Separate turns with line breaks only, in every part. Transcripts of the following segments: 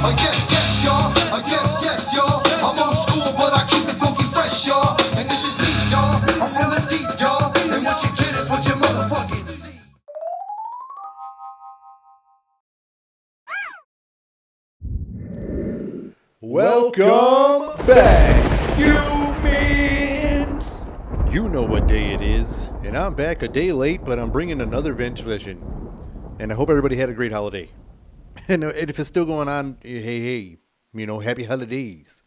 Yes, y'all. Yes, y'all. I'm old school, but I keep it funky fresh, y'all. And this is deep, y'all. I'm from the deep, y'all. And what you get is what you motherfucking see.
Welcome back, humans! You know what day it is, and I'm back a day late, but I'm bringing another ventilation. And I hope everybody had a great holiday. And if it's still going on, hey, happy holidays.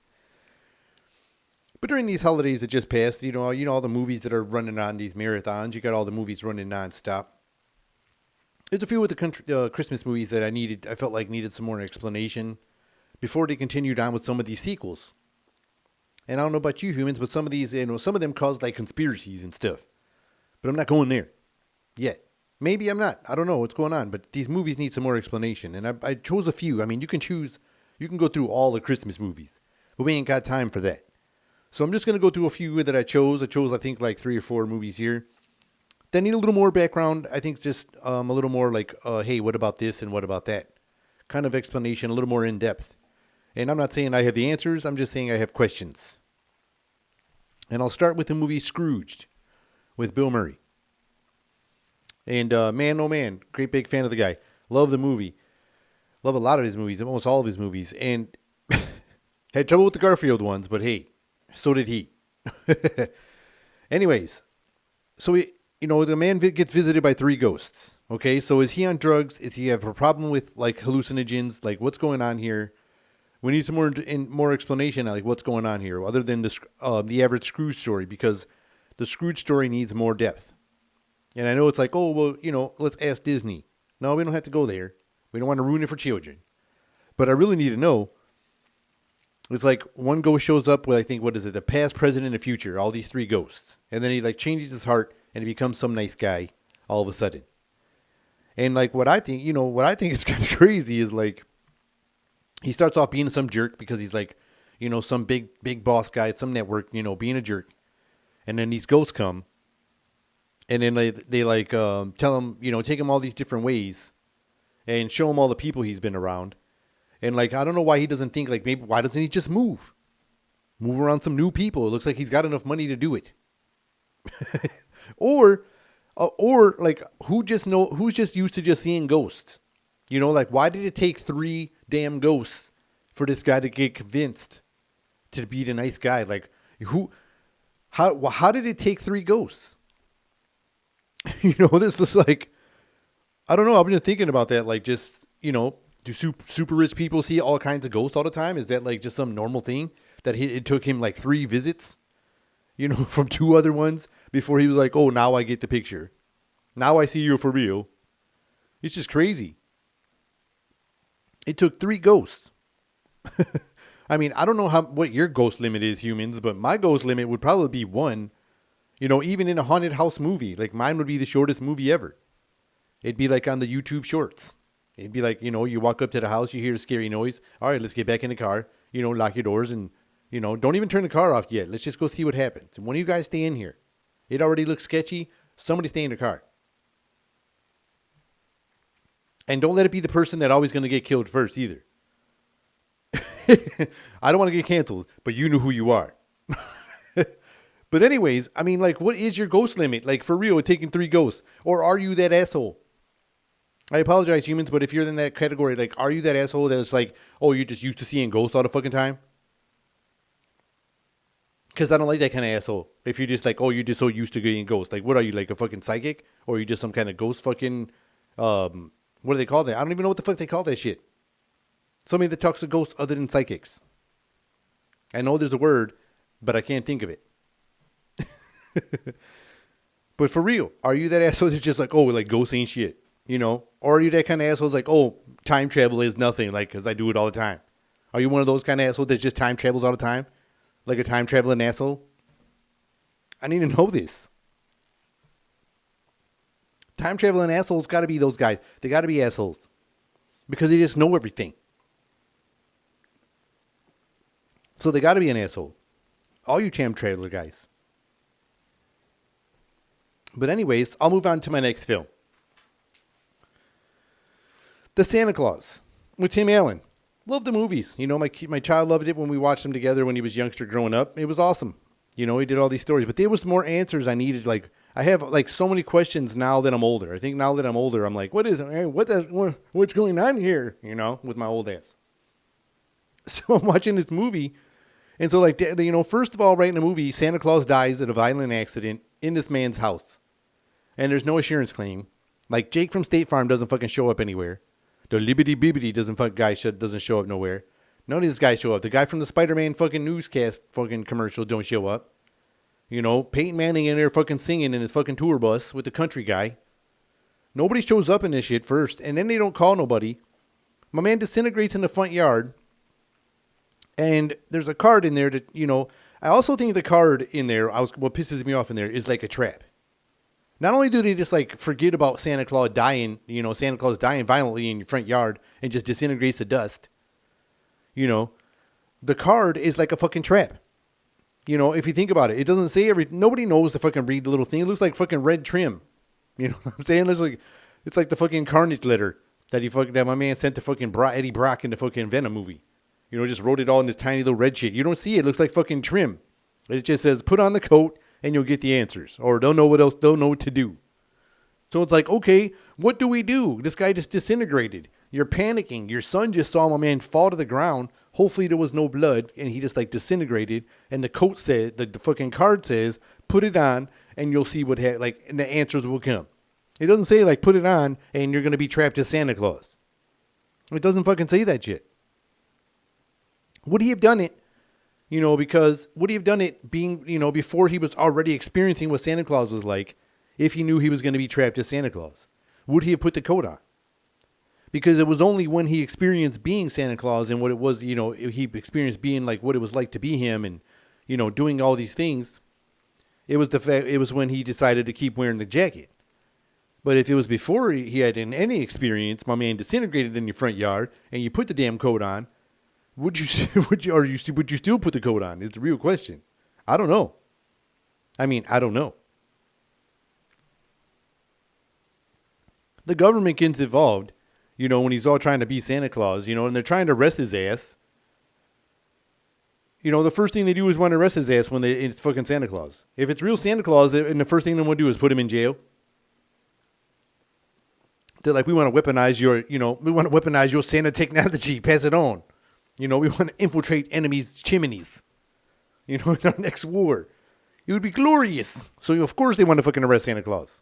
But during these holidays that just passed, all the movies that are running on these marathons, you got all the movies running nonstop. There's a few of the Christmas movies that I felt like needed some more explanation before they continued on with some of these sequels. And I don't know about you humans, but some of these, some of them caused like conspiracies and stuff. But I'm not going there yet. Maybe I'm not. I don't know what's going on, but these movies need some more explanation. And I chose a few. I mean, you can go through all the Christmas movies, but we ain't got time for that. So I'm just going to go through a few that I chose. I think, like 3 or 4 movies here. That need a little more background. I think just a little more like, hey, what about this and what about that? Kind of explanation, a little more in depth. And I'm not saying I have the answers. I'm just saying I have questions. And I'll start with the movie Scrooged with Bill Murray. And man, oh man, great big fan of the guy. Love the movie. Love a lot of his movies, almost all of his movies. And had trouble with the Garfield ones, but hey, so did he. Anyways, so the man gets visited by 3 ghosts. Okay, so is he on drugs? Is he have a problem with like hallucinogens? Like what's going on here? We need some more explanation on like what's going on here, other than the average Scrooge story, because the Scrooge story needs more depth. And I know it's like, oh, well, let's ask Disney. No, we don't have to go there. We don't want to ruin it for children. But I really need to know. It's like one ghost shows up with, I think, what is it? The past, present, and the future. All these 3 ghosts. And then he like changes his heart and he becomes some nice guy all of a sudden. And like what I think is kind of crazy is like, he starts off being some jerk because he's like, some big boss guy at some network, being a jerk. And then these ghosts come. And then they tell him, take him all these different ways and show him all the people he's been around. And like, I don't know why he doesn't think like, maybe why doesn't he just move around some new people? It looks like he's got enough money to do it. or like who's just used to just seeing ghosts? Like why did it take 3 damn ghosts for this guy to get convinced to be the nice guy? Like how did it take 3 ghosts? This is like, I don't know. I've been thinking about that. Like, just, do super rich people see all kinds of ghosts all the time? Is that like just some normal thing that it took him like 3 visits, from 2 other ones before he was like, oh, now I get the picture. Now I see you for real. It's just crazy. It took 3 ghosts. I mean, I don't know what your ghost limit is, humans, but my ghost limit would probably be 1. Even in a haunted house movie, like mine would be the shortest movie ever. It'd be like on the YouTube shorts. It'd be like, you walk up to the house, you hear a scary noise. All right, let's get back in the car, lock your doors and, don't even turn the car off yet. Let's just go see what happens. And one of you guys stay in here. It already looks sketchy. Somebody stay in the car. And don't let it be the person that always going to get killed first either. I don't want to get canceled, but you know who you are. But anyways, I mean, like, what is your ghost limit? Like, for real, taking 3 ghosts. Or are you that asshole? I apologize, humans, but if you're in that category, like, are you that asshole that's like, oh, you're just used to seeing ghosts all the fucking time? Because I don't like that kind of asshole. If you're just like, oh, you're just so used to getting ghosts. Like, what are you, like a fucking psychic? Or are you just some kind of ghost fucking, what do they call that? I don't even know what the fuck they call that shit. Somebody that talks to ghosts other than psychics. I know there's a word, but I can't think of it. But for real, are you that asshole that's just like, oh, like ghosts ain't shit, Or are you that kind of asshole that's like, oh, time travel is nothing, like, because I do it all the time? Are you one of those kind of assholes that just time travels all the time? Like a time traveling asshole? I need to know this. Time traveling assholes got to be those guys. They got to be assholes. Because they just know everything. So they got to be an asshole. All you time traveler guys. But anyways, I'll move on to my next film. The Santa Claus with Tim Allen. Love the movies. You know, my child loved it when we watched them together when he was youngster growing up. It was awesome. You know, he did all these stories, but there was more answers I needed. Like, I have like so many questions now that I'm older. I think now that I'm older, I'm like, what's going on here? You know, with my old ass. So I'm watching this movie, and so like, you know, first of all, right in the movie, Santa Claus dies in a violent accident in this man's house, and there's no insurance claim. Like Jake from State Farm doesn't fucking show up anywhere. The Libbity Bibbity doesn't show up nowhere. None of these guys show up. The guy from the Spider-Man fucking newscast fucking commercial don't show up. You know, Peyton Manning in there fucking singing in his fucking tour bus with the country guy. Nobody shows up in this shit first, and then they don't call nobody. My man disintegrates in the front yard, and there's a card in there that, you know, I also think the card in there, what pisses me off in there is like a trap. Not only do they just like forget about Santa Claus dying violently in your front yard and just disintegrates to dust. You know, the card is like a fucking trap. You know, if you think about it, it doesn't say nobody knows to fucking read the little thing. It looks like fucking red trim. You know what I'm saying? It's like the fucking Carnage letter that my man sent to fucking Eddie Brock in the fucking Venom movie. You know, just wrote it all in this tiny little red shit. You don't see it. It looks like fucking trim. It just says, put on the coat and you'll get the answers. Or they'll know what to do. So it's like, okay, what do we do? This guy just disintegrated. You're panicking. Your son just saw my man fall to the ground. Hopefully there was no blood, and he just like disintegrated. And the coat said, the fucking card says, put it on, and you'll see and the answers will come. It doesn't say like put it on, and you're gonna be trapped as Santa Claus. It doesn't fucking say that shit. Would he have done it? You know, because would he have done it being, you know, before he was already experiencing what Santa Claus was like, if he knew he was going to be trapped as Santa Claus? Would he have put the coat on? Because it was only when he experienced being Santa Claus and what it was, you know, he experienced being like what it was like to be him and, you know, doing all these things. It was when he decided to keep wearing the jacket. But if it was before he had any experience, my man disintegrated in your front yard and you put the damn coat on, would you still put the coat on? Is the real question. I don't know. I don't know. The government gets involved, you know, when he's all trying to be Santa Claus, you know, and they're trying to arrest his ass. You know, the first thing they do is want to arrest his ass when it's fucking Santa Claus. If it's real Santa Claus, and the first thing they want to do is put him in jail. They're like, we want to weaponize your Santa technology, pass it on. You know, we want to infiltrate enemies' chimneys. You know, in our next war. It would be glorious. So, of course, they want to fucking arrest Santa Claus.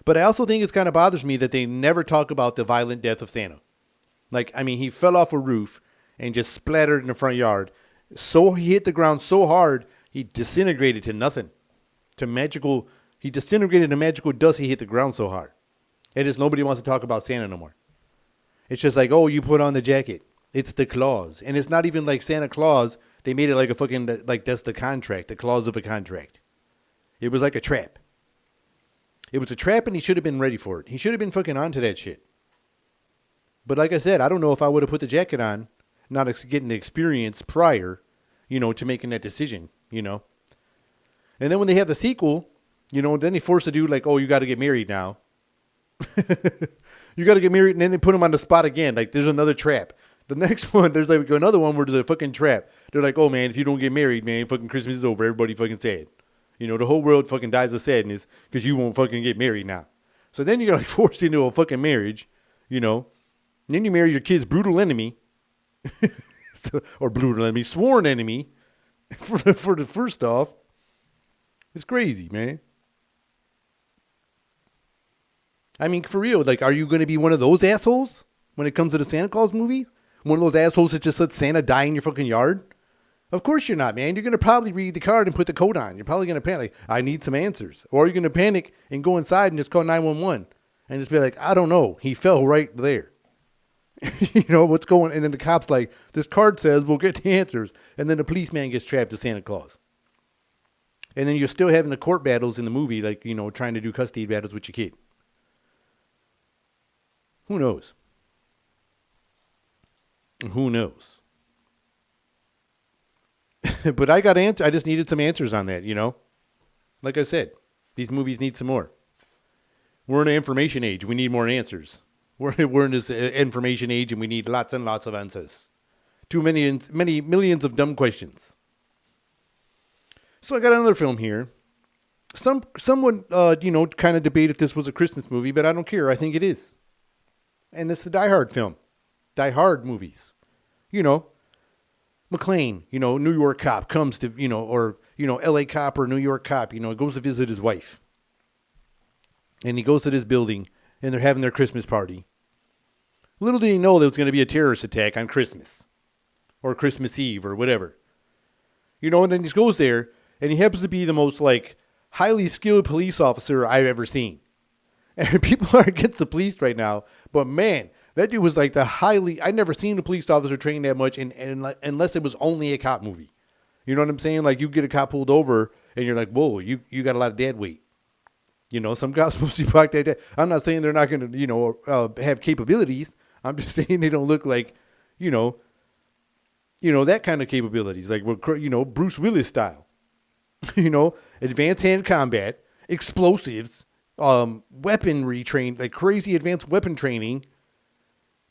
But I also think it kind of bothers me that they never talk about the violent death of Santa. Like, he fell off a roof and just splattered in the front yard. So he hit the ground so hard, he disintegrated to nothing. He disintegrated to magical dust. He hit the ground so hard. And just nobody wants to talk about Santa no more. It's just like, oh, you put on the jacket. It's the clause. And it's not even like Santa Claus. They made it like a fucking, like that's the contract, the clause of a contract. It was like a trap. It was a trap and he should have been ready for it. He should have been fucking onto that shit. But like I said, I don't know if I would have put the jacket on, not getting the experience prior, you know, to making that decision, you know. And then when they have the sequel, you know, then they force the dude like, oh, you got to get married now. You got to get married, and then they put him on the spot again. Like, there's another trap. The next one, there's like another one where there's a fucking trap. They're like, oh, man, if you don't get married, man, fucking Christmas is over. Everybody fucking sad. You know, the whole world fucking dies of sadness because you won't fucking get married now. So then you're like forced into a fucking marriage, you know. And then you marry your kid's brutal enemy. Or brutal enemy, sworn enemy. For the first off. It's crazy, man. For real, like, are you going to be one of those assholes when it comes to the Santa Claus movies? One of those assholes that just let Santa die in your fucking yard? Of course you're not, man. You're going to probably read the card and put the coat on. You're probably going to panic. I need some answers. Or you're going to panic and go inside and just call 911 and just be like, I don't know. He fell right there. You know, what's going on? And then the cop's like, this card says we'll get the answers. And then the policeman gets trapped as Santa Claus. And then you're still having the court battles in the movie, like, you know, trying to do custody battles with your kid. Who knows? Who knows? But I just needed some answers on that, you know? Like I said, these movies need some more. We're in an information age. We need more answers. We're in this information age, and we need lots and lots of answers. Too many millions of dumb questions. So I got another film here. Someone kind of debate if this was a Christmas movie, but I don't care. I think it is. And it's the Die Hard film. Die Hard movies. McClane, New York cop comes to, LA cop or New York cop, goes to visit his wife. And he goes to this building and they're having their Christmas party. Little did he know there was going to be a terrorist attack on Christmas or Christmas Eve or whatever. And then he goes there and he happens to be the most highly skilled police officer I've ever seen. And people are against the police right now, but man, that dude was I never seen a police officer train that much unless it was only a cop movie. You know what I'm saying? You get a cop pulled over and you're like, whoa, you got a lot of dead weight. Some cops mostly park that dead. I'm not saying they're not going to, have capabilities. I'm just saying they don't look like, that kind of capabilities. Bruce Willis style. Advanced hand combat, explosives, weaponry crazy advanced weapon training,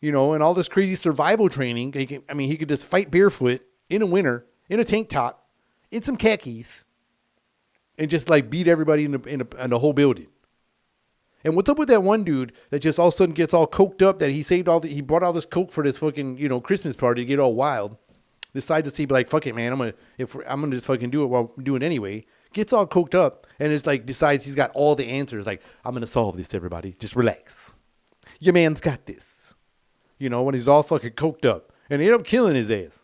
and all this crazy survival training. He could just fight barefoot in the winter, in a tank top, in some khakis, and just beat everybody in the whole building. And what's up with that one dude that just all of a sudden gets all coked up that he brought all this coke for this fucking, Christmas party to get all wild. Decide to see, fuck it, man. I'm gonna just fucking do it while I'm doing it anyway. Gets all coked up and it's decides he's got all the answers. I'm gonna solve this, everybody. Just relax. Your man's got this. When he's all fucking coked up and he ended up killing his ass.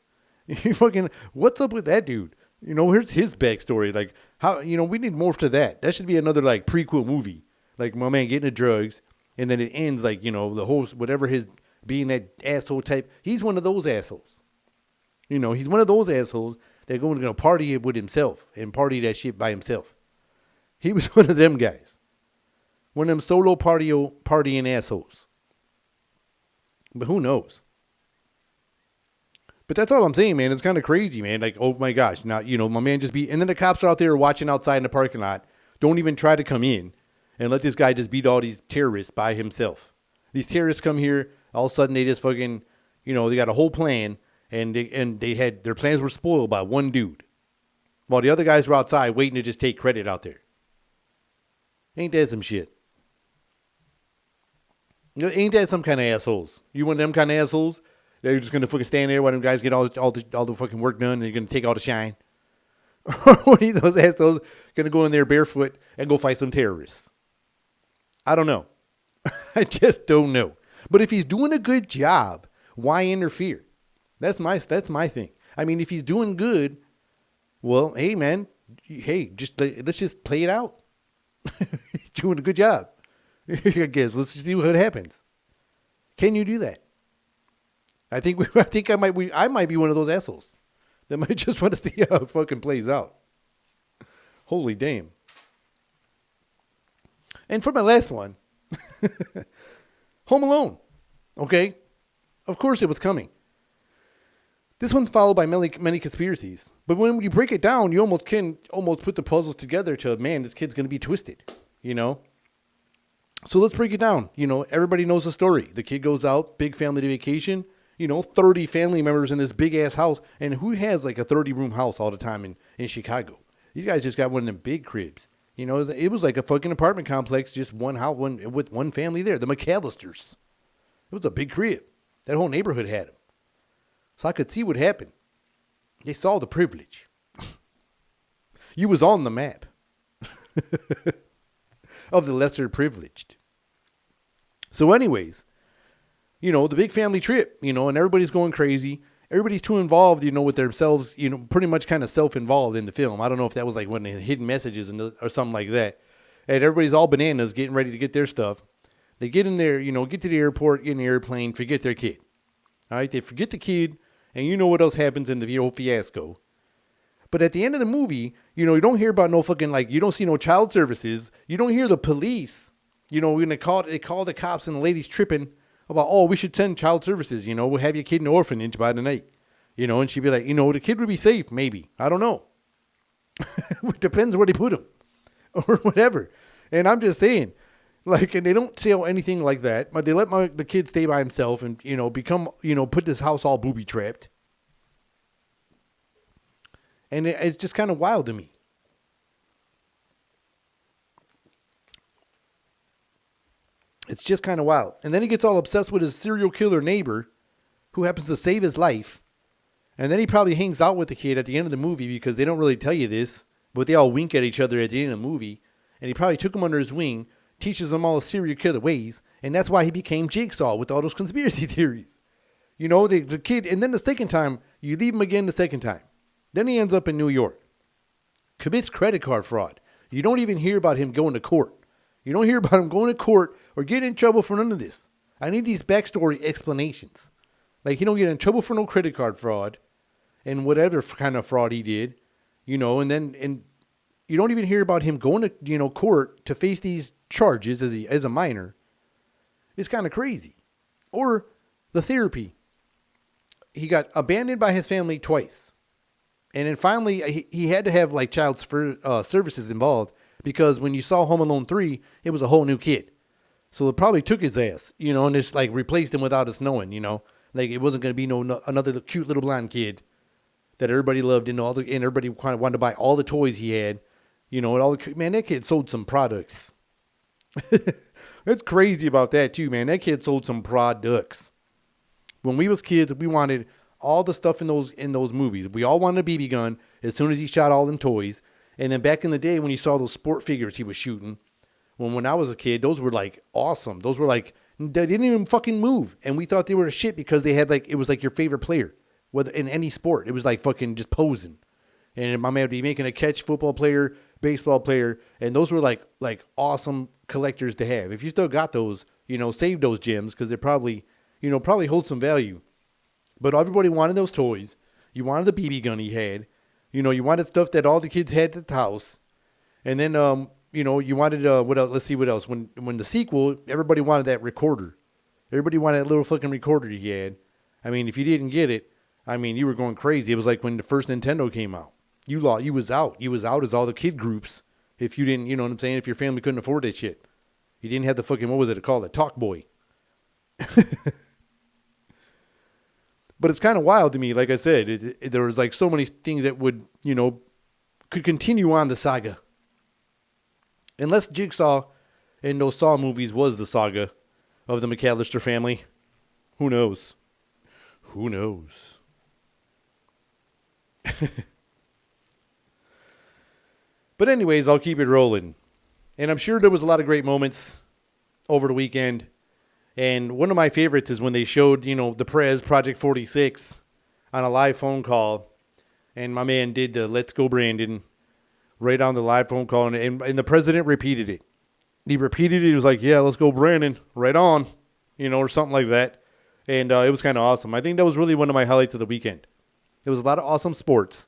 What's up with that dude? Here's his backstory. How, we need more to that. That should be another prequel movie. My man getting the drugs and then it ends the whole, whatever his being that asshole type. He's one of those assholes. He's one of those assholes that going to party with himself and party that shit by himself. He was one of them guys. One of them solo partying assholes. But who knows? But that's all I'm saying, man. It's kind of crazy, man. Oh my gosh. Now, my man and then the cops are out there watching outside in the parking lot. Don't even try to come in and let this guy just beat all these terrorists by himself. These terrorists come here. All of a sudden they just fucking, they got a whole plan. And they had their plans were spoiled by one dude, while the other guys were outside waiting to just take credit out there. Ain't that some shit? Ain't that some kind of assholes? You one of them kind of assholes? They're just gonna fucking stand there while them guys get all the fucking work done, and you're gonna take all the shine. Or one of those assholes gonna go in there barefoot and go fight some terrorists? I don't know. I just don't know. But if he's doing a good job, why interfere? That's my thing. If he's doing good, well, hey, man, let's just play it out. He's doing a good job. I guess let's just see what happens. Can you do that? I might be one of those assholes that might just want to see how it fucking plays out. Holy damn. And for my last one, Home Alone. Okay, of course it was coming. This one's followed by many conspiracies. But when you break it down, you almost can put the puzzles together to, man, this kid's going to be twisted, So let's break it down. Everybody knows the story. The kid goes out, big family vacation, 30 family members in this big-ass house. And who has a 30-room house all the time in Chicago? These guys just got one of them big cribs. It was like a fucking apartment complex, just one house, with one family there, the McAllisters. It was a big crib. That whole neighborhood had them. So I could see what happened. They saw the privilege. You was on the map of the lesser privileged. So anyways, the big family trip, and everybody's going crazy. Everybody's too involved, with themselves, pretty much kind of self-involved in the film. I don't know if that was one of the hidden messages or something like that. And everybody's all bananas getting ready to get their stuff. They get in there, get to the airport, get in the airplane, forget their kid. All right, they forget the kid. And you know what else happens in the whole fiasco. But at the end of the movie, you don't hear about no fucking, you don't see no child services. You don't hear the police, when they call the cops and the lady's tripping about, oh, we should send child services. We'll have your kid in the orphanage by the night. And she'd be like, the kid would be safe, maybe. I don't know. It depends where they put him or whatever. And I'm just saying, Like, and they don't say anything like that, but they let the kid stay by himself and, become, put this house all booby trapped. And it's just kind of wild to me. It's just kind of wild. And then he gets all obsessed with his serial killer neighbor who happens to save his life. And then he probably hangs out with the kid at the end of the movie because they don't really tell you this, but they all wink at each other at the end of the movie. And he probably took him under his wing, teaches him all his serial killer ways, and that's why he became Jigsaw with all those conspiracy theories. The kid, and then the second time, you leave him again the second time. Then he ends up in New York. Commits credit card fraud. You don't even hear about him going to court. You don't hear about him going to court or getting in trouble for none of this. I need these backstory explanations. Like, he don't get in trouble for no credit card fraud and whatever kind of fraud he did, and you don't even hear about him going to, court to face these charges as a minor. It's kind of crazy. Or the therapy. He got abandoned by his family twice. And then finally, he had to have, like, child services involved because when you saw Home Alone 3, it was a whole new kid. So it probably took his ass, and just, like, replaced him without us knowing, Like, it wasn't going to be another cute little blonde kid that everybody loved and everybody kind of wanted to buy all the toys he had, and man, that kid sold some products. That's crazy about that too, man. That kid sold some products. When we was kids, we wanted all the stuff in those movies. We all wanted a BB gun as soon as he shot all them toys. And then back in the day when you saw those sport figures he was shooting, when I was a kid, those were like awesome. Those were like, they didn't even fucking move. And we thought they were a shit because they had like, it was like your favorite player. Whether in any sport, it was like fucking just posing. And my man would be making a catch, football player, baseball player. And those were like awesome collectors to have. If you still got those, save those gems because they probably hold some value. But everybody wanted those toys. You wanted the BB gun he had. You wanted stuff that all the kids had at the house. And then, you wanted, what else? Let's see what else. When the sequel, everybody wanted that recorder. Everybody wanted that little fucking recorder he had. I mean, if you didn't get it, you were going crazy. It was like when the first Nintendo came out. You was out. You was out as all the kid groups. If you didn't, what I'm saying? If your family couldn't afford that shit. You didn't have the fucking, what was it called? A Talk Boy. But it's kind of wild to me. Like I said, there was like so many things that would, could continue on the saga. Unless Jigsaw in those Saw movies was the saga of the McAllister family. Who knows? Who knows? But anyways, I'll keep it rolling. And I'm sure there was a lot of great moments over the weekend. And one of my favorites is when they showed, the Prez, Project 46, on a live phone call. And my man did the Let's Go Brandon right on the live phone call. And the president repeated it. He repeated it. He was like, yeah, let's go Brandon. Right on. Or something like that. And it was kind of awesome. I think that was really one of my highlights of the weekend. There was a lot of awesome sports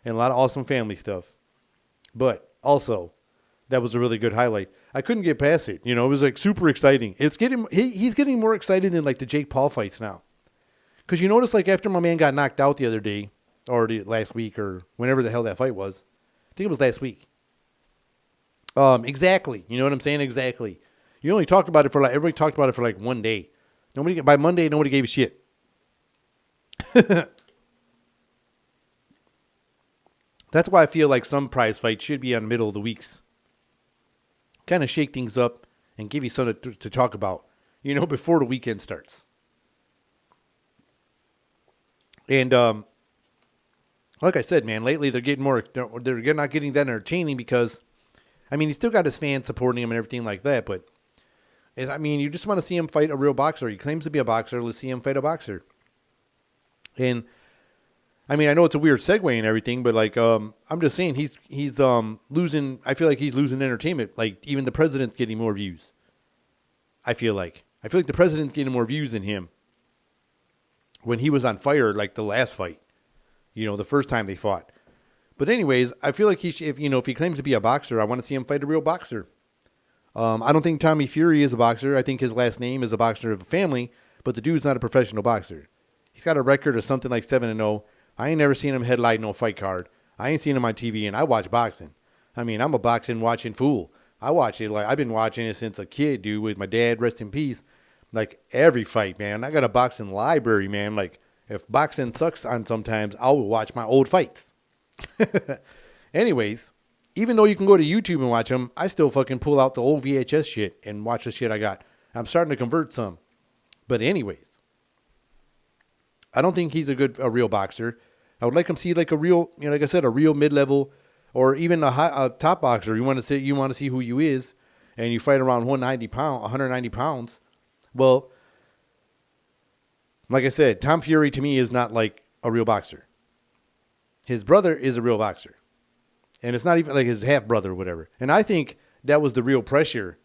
and a lot of awesome family stuff. But also, that was a really good highlight. I couldn't get past it. It was like super exciting. He's getting more excited than like the Jake Paul fights now. Because you notice like after my man got knocked out the other day, or last week, or whenever the hell that fight was. I think it was last week. Exactly. You know what I'm saying? Exactly. You only talked about it for everybody talked about it for like one day. By Monday, nobody gave a shit. That's why I feel like some prize fights should be on the middle of the weeks. Kind of shake things up and give you something to talk about, before the weekend starts. And like I said, man, lately they're getting more. They're not getting that entertaining because, he still got his fans supporting him and everything like that. But you just want to see him fight a real boxer. He claims to be a boxer. Let's see him fight a boxer. And I know it's a weird segue and everything, but like, I'm just saying he's losing. I feel like he's losing entertainment. Like even the president's getting more views. I feel like the president's getting more views than him. When he was on fire, like the last fight, the first time they fought. But anyways, I feel like if he claims to be a boxer, I want to see him fight a real boxer. I don't think Tommy Fury is a boxer. I think his last name is a boxer of a family, but the dude's not a professional boxer. He's got a record of something like 7-0. I ain't never seen him headlight no fight card. I ain't seen him on TV, and I watch boxing. I'm a boxing watching fool. I watch it like I've been watching it since a kid, dude, with my dad, rest in peace. Like every fight, man. I got a boxing library, man. Like if boxing sucks on sometimes, I'll watch my old fights. Anyways, even though you can go to YouTube and watch them, I still fucking pull out the old VHS shit and watch the shit I got. I'm starting to convert some. But anyways, I don't think he's a real boxer. I would like him to see like a real, like I said, a real mid-level or even a top boxer. You want to see who you is, and you fight around 190 pounds. Well, like I said, Tom Fury to me is not like a real boxer. His brother is a real boxer. And it's not even like his half brother or whatever. And I think that was the real pressure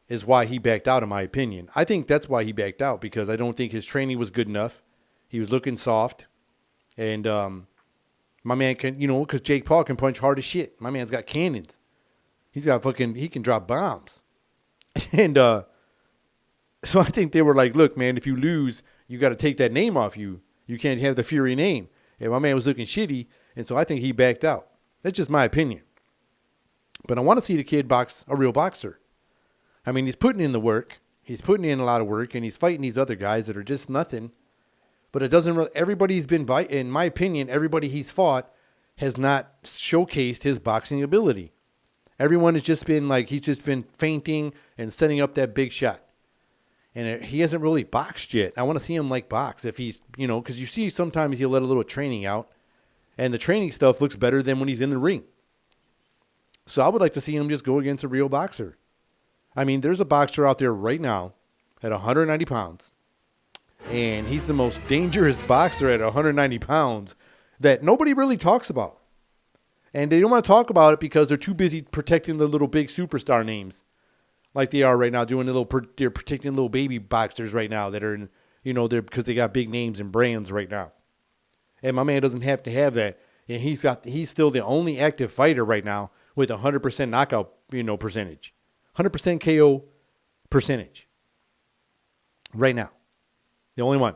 is why he backed out, in my opinion. I think that's why he backed out, because I don't think his training was good enough. He was looking soft. And my man can, because Jake Paul can punch hard as shit. My man's got cannons. He can drop bombs. And so I think they were like, look, man, if you lose, you got to take that name off you. You can't have the Fury name. And my man was looking shitty. And so I think he backed out. That's just my opinion. But I want to see the kid box a real boxer. I mean, he's putting in the work. He's putting in a lot of work, and he's fighting these other guys that are just nothing. But it doesn't really, everybody's been, in my opinion, everybody he's fought has not showcased his boxing ability. Everyone has just been like, he's just been feinting and setting up that big shot. And he hasn't really boxed yet. I want to see him like box. If he's, because you see sometimes he'll let a little training out. And the training stuff looks better than when he's in the ring. So I would like to see him just go against a real boxer. I mean, there's a boxer out there right now at 190 pounds. And he's the most dangerous boxer at 190 pounds that nobody really talks about. And they don't want to talk about it because they're too busy protecting the little big superstar names. Like they are right now, they're protecting little baby boxers right now that are, because they got big names and brands right now. And my man doesn't have to have that. And he's still the only active fighter right now with 100% knockout, percentage. 100% KO percentage. Right now. The only one.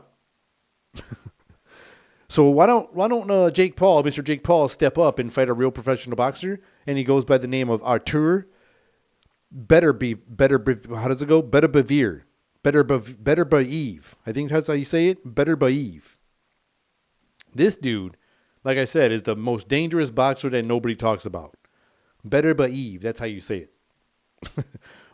So why don't Mr. Jake Paul step up and fight a real professional boxer? And he goes by the name of Artur Beterbiev. How does it go? Beterbiev. I think that's how you say it. Beterbiev. This dude, like I said, is the most dangerous boxer that nobody talks about. Beterbiev, that's how you say it.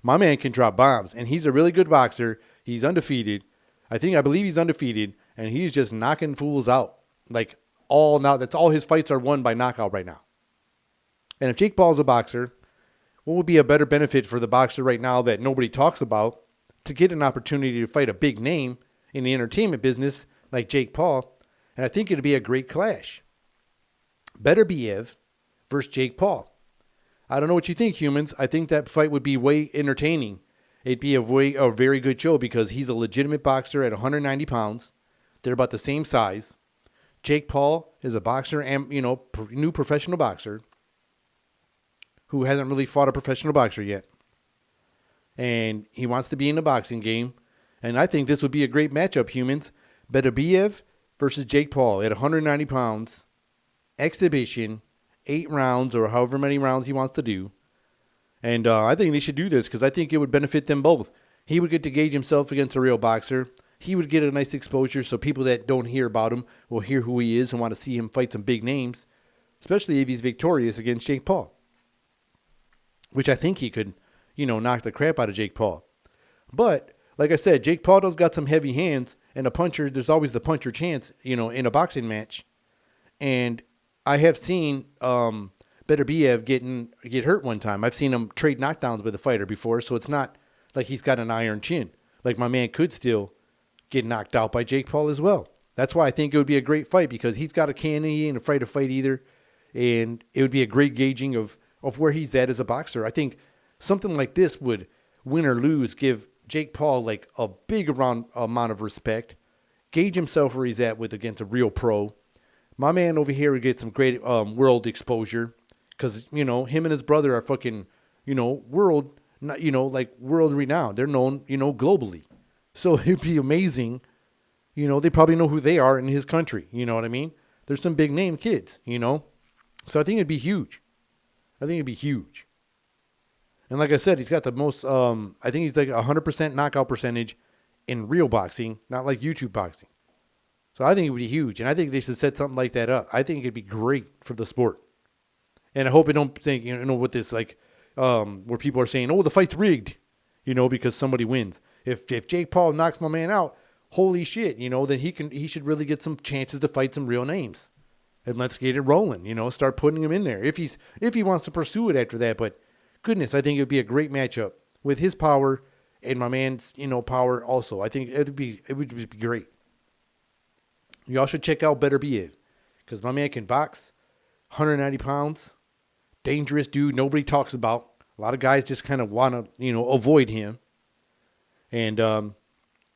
My man can drop bombs, and he's a really good boxer. He's undefeated. I believe he's undefeated, and he's just knocking fools out. Like that's all his fights are won by knockout right now. And if Jake Paul's a boxer, what would be a better benefit for the boxer right now that nobody talks about to get an opportunity to fight a big name in the entertainment business like Jake Paul? And I think it'd be a great clash. Beterbiev versus Jake Paul. I don't know what you think, humans. I think that fight would be way entertaining. It'd be a very good show because he's a legitimate boxer at 190 pounds. They're about the same size. Jake Paul is a boxer and, new professional boxer who hasn't really fought a professional boxer yet. And he wants to be in the boxing game. And I think this would be a great matchup, humans. Beterbiev versus Jake Paul at 190 pounds, exhibition, 8 rounds or however many rounds he wants to do. And I think they should do this because I think it would benefit them both. He would get to gauge himself against a real boxer. He would get a nice exposure so people that don't hear about him will hear who he is and want to see him fight some big names, especially if he's victorious against Jake Paul, which I think he could, knock the crap out of Jake Paul. But like I said, Jake Paul does got some heavy hands. And a puncher, there's always the puncher chance, in a boxing match. And I have seen Beterbiev get hurt one time. I've seen him trade knockdowns with a fighter before, so it's not like he's got an iron chin. Like my man could still get knocked out by Jake Paul as well. That's why I think it would be a great fight because he's got a cannon. He ain't afraid to fight either. And it would be a great gauging of where he's at as a boxer. I think something like this would, win or lose, give Jake Paul like a big amount of respect, gauge himself where he's at against a real pro. My man over here would get some great world exposure because, him and his brother are fucking, world renowned. They're known, globally. So it'd be amazing. They probably know who they are in his country. You know what I mean? There's some big name kids, So I think it'd be huge. And like I said, he's got the most, I think he's like 100% knockout percentage in real boxing, not like YouTube boxing. So I think it would be huge. And I think they should set something like that up. I think it'd be great for the sport. And I hope I don't think, with this, like, where people are saying, oh, the fight's rigged, because somebody wins. If Jake Paul knocks my man out, holy shit, then he should really get some chances to fight some real names. And let's get it rolling, start putting him in there. If he wants to pursue it after that. But goodness, I think it would be a great matchup with his power and my man's, power also. I think it would be great. Y'all should check out Beterbiev because my man can box, 190 pounds, dangerous dude nobody talks about. A lot of guys just kind of want to, avoid him. And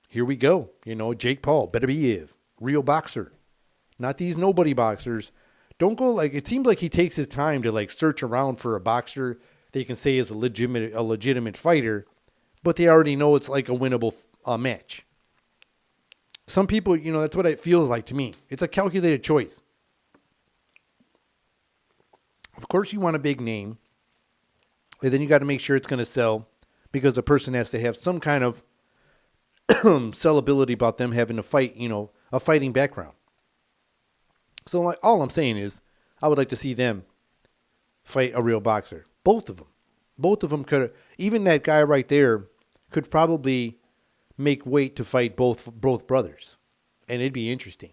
here we go. Jake Paul, Beterbiev, real boxer. Not these nobody boxers. Don't go it seems like he takes his time to search around for a boxer they can say is a legitimate fighter, but they already know it's like a winnable match. Some people, that's what it feels like to me. It's a calculated choice. Of course, you want a big name, and then you got to make sure it's going to sell because the person has to have some kind of sellability about them having to fight, a fighting background. So all I'm saying is I would like to see them fight a real boxer. Both of them. Both of them could, even that guy right there could probably make weight to fight both brothers. And it'd be interesting.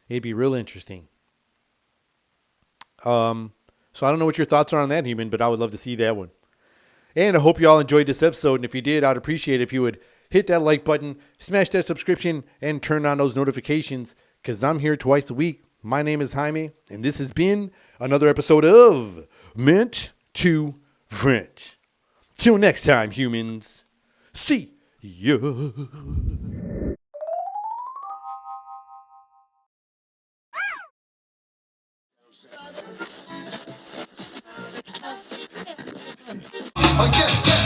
It'd be real interesting. So I don't know what your thoughts are on that, Human, but I would love to see that one. And I hope you all enjoyed this episode. And if you did, I'd appreciate it if you would hit that like button, smash that subscription, and turn on those notifications because I'm here twice a week. My name is Jaime, and this has been another episode of Meant to Vent. Till next time, humans. See ya.
Yes, yes.